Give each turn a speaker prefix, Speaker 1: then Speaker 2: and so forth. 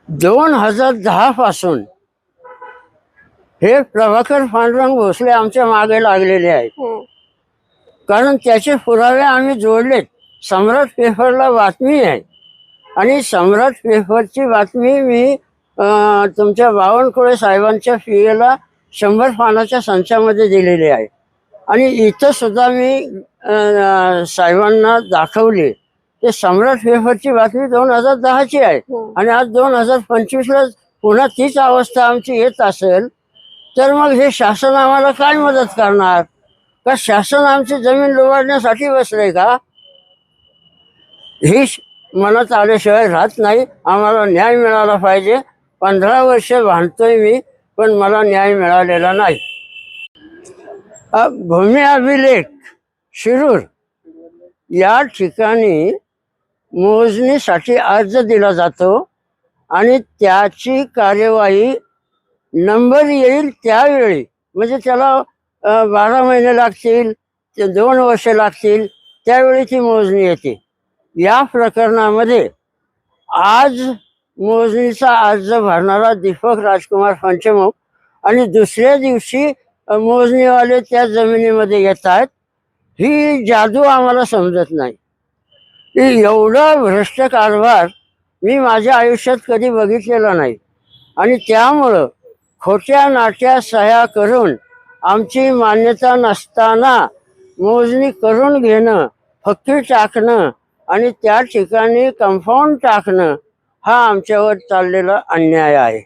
Speaker 1: 2010 पासून हे प्रभाकर पांडुरंग भोसले आमच्या मागे लागलेले आहेत. कारण त्याचे पुरावे आम्ही जोडलेत. सम्राट पेपरला बातमी आहे आणि सम्राट पेपरची बातमी मी तुमच्या बावनकुळे साहेबांच्या फीएला 100 पानाच्या संचामध्ये दिलेली आहे. आणि इथं सुद्धा मी साहेबांना दाखवली. ते सम्राट पेपरची बातमी 2010ची आहे आणि आज 2025ला पुन्हा तीच अवस्था आमची येत असेल तर मग हे शासन आम्हाला काय मदत करणार? का शासन आमची जमीन लुबाडण्यासाठी बसलंय का? ही मनात आल्याशिवाय राहत नाही. आम्हाला न्याय मिळाला पाहिजे. 15 वर्ष भांडतोय मी, पण मला न्याय मिळालेला नाही. भूमी अभिलेख शिरूर या ठिकाणी मोजणीसाठी अर्ज दिला जातो आणि त्याची कार्यवाही नंबर येईल त्यावेळी, म्हणजे त्याला 12 महिने लागतील, 2 वर्ष लागतील, त्यावेळी ती मोजणी येते. या प्रकरणामध्ये आज मोजणीचा अर्ज भरणारा दीपक राजकुमार पंचमुख आणि दुसऱ्या दिवशी मोजणीवाले त्या जमिनीमध्ये येत आहेत. ही जादू आम्हाला समजत नाही. एवढा भ्रष्ट कारभार मी माझ्या आयुष्यात कधी बघितलेला नाही. आणि त्यामुळं खोट्या नाट्या सह्या करून आमची मान्यता नसताना मोजणी करून घेणं, फक्की टाकणं आणि त्या ठिकाणी कंपाऊंड टाकणं हा आमच्यावर चाललेला अन्याय आहे.